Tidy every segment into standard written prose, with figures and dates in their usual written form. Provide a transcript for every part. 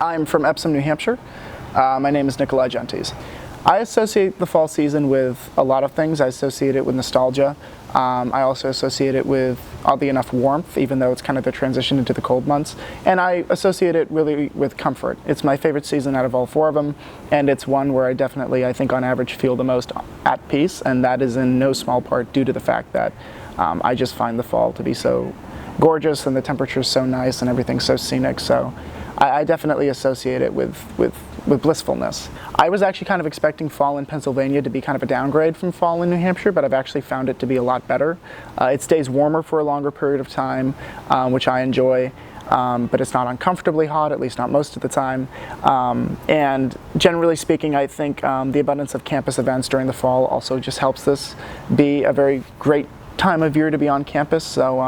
I'm from Epsom, New Hampshire. My name is Nikolai Gentes. I associate the fall season with a lot of things. I associate it with nostalgia. I also associate it with, oddly enough, warmth, even though it's kind of the transition into the cold months. And I associate it really with comfort. It's my favorite season out of all four of them, and it's one where I definitely, I think on average, feel the most at peace, and that is in no small part due to the fact that I just find the fall to be so gorgeous and the temperature's so nice and everything's so scenic. So I definitely associate it with blissfulness. I was actually kind of expecting fall in Pennsylvania to be kind of a downgrade from fall in New Hampshire, but I've actually found it to be a lot better. It stays warmer for a longer period of time, which I enjoy, but it's not uncomfortably hot, at least not most of the time. And generally speaking, I think the abundance of campus events during the fall also just helps this be a very great time of year to be on campus. So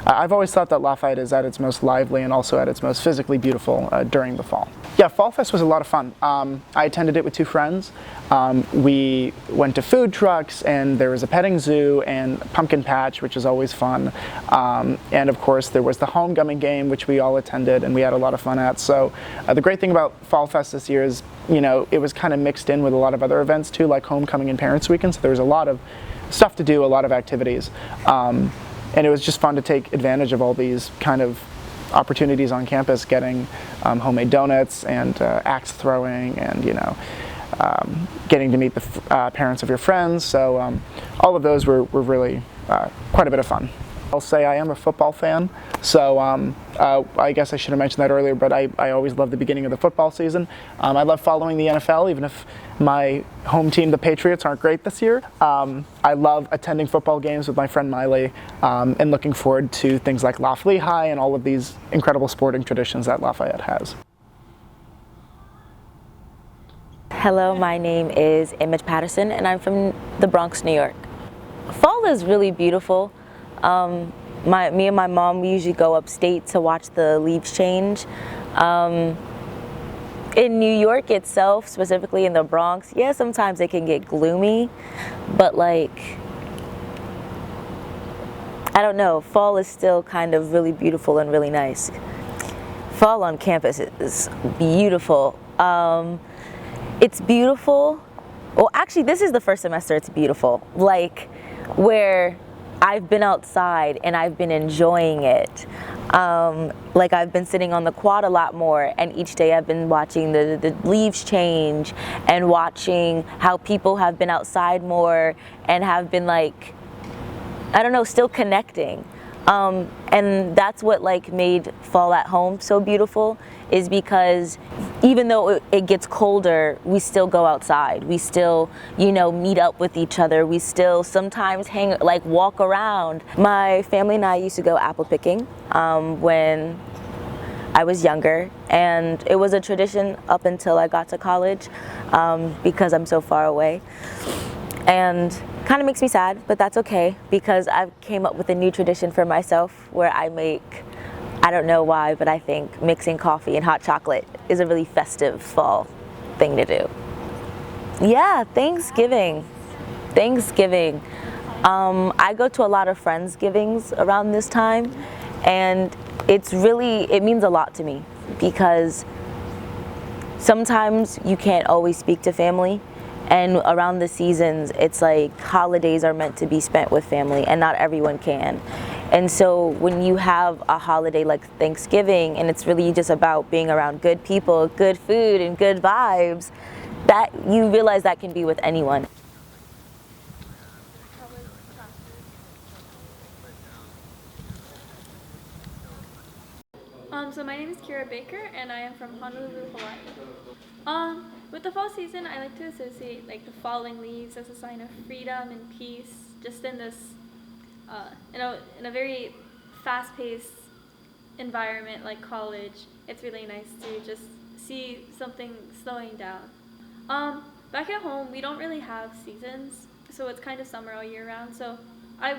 I've always thought that Lafayette is at its most lively and also at its most physically beautiful during the fall. Yeah, Fall Fest was a lot of fun. I attended it with two friends. We went to food trucks, and there was a petting zoo and pumpkin patch, which is always fun. And of course there was the homecoming game, which we all attended and we had a lot of fun at. So the great thing about Fall Fest this year is, you know, it was kind of mixed in with a lot of other events too, like homecoming and parents weekend. So there was a lot of stuff to do, a lot of activities. And it was just fun to take advantage of all these kind of opportunities on campus, getting homemade donuts and axe throwing and, you know, getting to meet the parents of your friends. So all of those were really quite a bit of fun. I'll say I am a football fan, so I guess I should have mentioned that earlier, but I always love the beginning of the football season. I love following the NFL, even if my home team, the Patriots, aren't great this year. I love attending football games with my friend Miley and looking forward to things like Lough Lehigh and all of these incredible sporting traditions that Lafayette has. Hello, my name is Image Patterson and I'm from the Bronx, New York. Fall is really beautiful. Me and my mom, we usually go upstate to watch the leaves change. In New York itself, specifically in the Bronx, yeah, sometimes it can get gloomy, but like, I don't know, fall is still kind of really beautiful and really nice. Fall on campus is beautiful. It's beautiful. Well, actually, this is the first semester it's beautiful. Like, where I've been outside and I've been enjoying it. Like I've been sitting on the quad a lot more, and each day I've been watching the leaves change and watching how people have been outside more and have been like, I don't know, still connecting. And that's what like made fall at home so beautiful, is because even though it gets colder, we still go outside. We still, you know, meet up with each other. We still sometimes walk around. My family and I used to go apple picking when I was younger, and it was a tradition up until I got to college because I'm so far away. And kind of makes me sad, but that's okay, because I've came up with a new tradition for myself where I make, I don't know why, but I think mixing coffee and hot chocolate is a really festive fall thing to do. Yeah, Thanksgiving. I go to a lot of Friendsgivings around this time, and it means a lot to me, because sometimes you can't always speak to family. And around the seasons, it's like holidays are meant to be spent with family, and not everyone can. And so when you have a holiday like Thanksgiving, and it's really just about being around good people, good food, and good vibes, that you realize that can be with anyone. So my name is Kira Baker, and I am from Honolulu, Hawaii. With the fall season, I like to associate like the falling leaves as a sign of freedom and peace. Just in this, in a very fast-paced environment like college, it's really nice to just see something slowing down. Back at home, we don't really have seasons, so it's kind of summer all year round. So I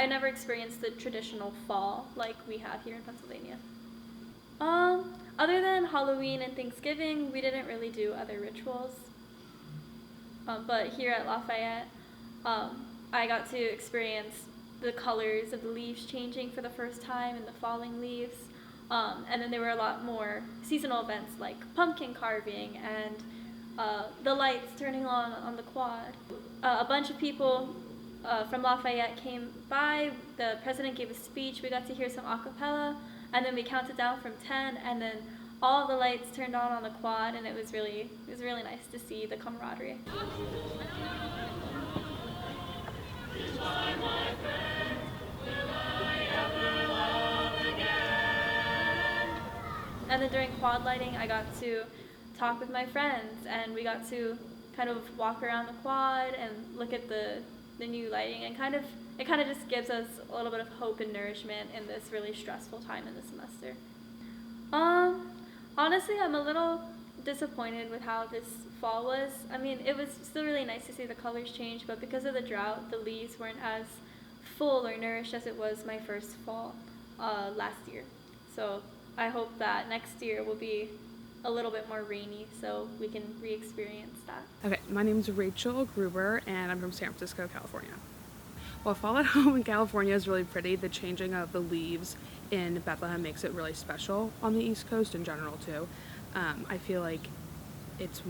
never experienced the traditional fall like we have here in Pennsylvania. Other than Halloween and Thanksgiving, we didn't really do other rituals. But here at Lafayette, I got to experience the colors of the leaves changing for the first time and the falling leaves. And then there were a lot more seasonal events like pumpkin carving and the lights turning on the quad. A bunch of people from Lafayette came by. The president gave a speech. We got to hear some a cappella, and then we counted down from 10, and then all the lights turned on the quad, and it was really nice to see the camaraderie. And then during quad lighting, I got to talk with my friends, and we got to kind of walk around the quad and look at the new lighting, and it kind of just gives us a little bit of hope and nourishment in this really stressful time in the semester. Honestly, I'm a little disappointed with how this fall was. I mean, it was still really nice to see the colors change, but because of the drought, the leaves weren't as full or nourished as it was my first fall last year. So I hope that next year will be a little bit more rainy so we can re-experience that. Okay, my name is Rachel Gruber and I'm from San Francisco, California. While fall at home in California is really pretty, the changing of the leaves in Bethlehem makes it really special on the East Coast in general too. I feel like it's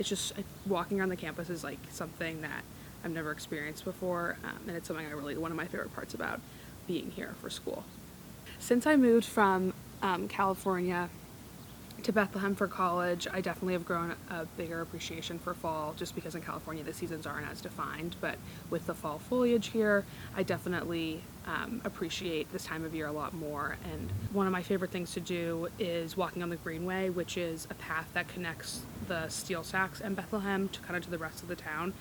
just walking around the campus is like something that I've never experienced before, and it's something one of my favorite parts about being here for school. Since I moved from California to Bethlehem for college, I definitely have grown a bigger appreciation for fall, just because in California the seasons aren't as defined, but with the fall foliage here, I definitely appreciate this time of year a lot more. And one of my favorite things to do is walking on the Greenway, which is a path that connects the Steel Stacks and Bethlehem to the rest of the town.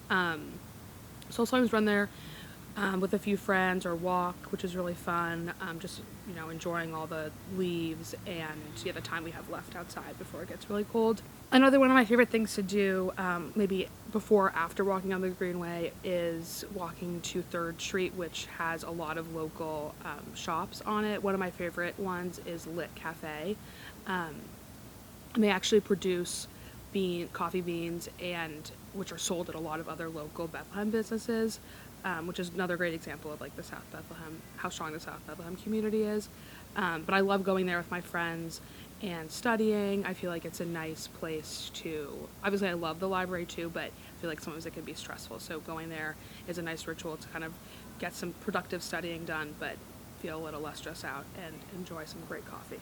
So I'll sometimes run there with a few friends or walk, which is really fun. Just enjoying all the leaves and the time we have left outside before it gets really cold. Another one of my favorite things to do, maybe before or after walking on the Greenway, is walking to 3rd Street, which has a lot of local shops on it. One of my favorite ones is Lit Cafe. And they actually produce coffee beans, and which are sold at a lot of other local Bethlehem businesses, which is another great example of the South Bethlehem, how strong the South Bethlehem community is. But I love going there with my friends and studying. I feel like it's a nice place to, obviously I love the library too, but I feel like sometimes it can be stressful. So going there is a nice ritual to kind of get some productive studying done, but feel a little less stressed out and enjoy some great coffee.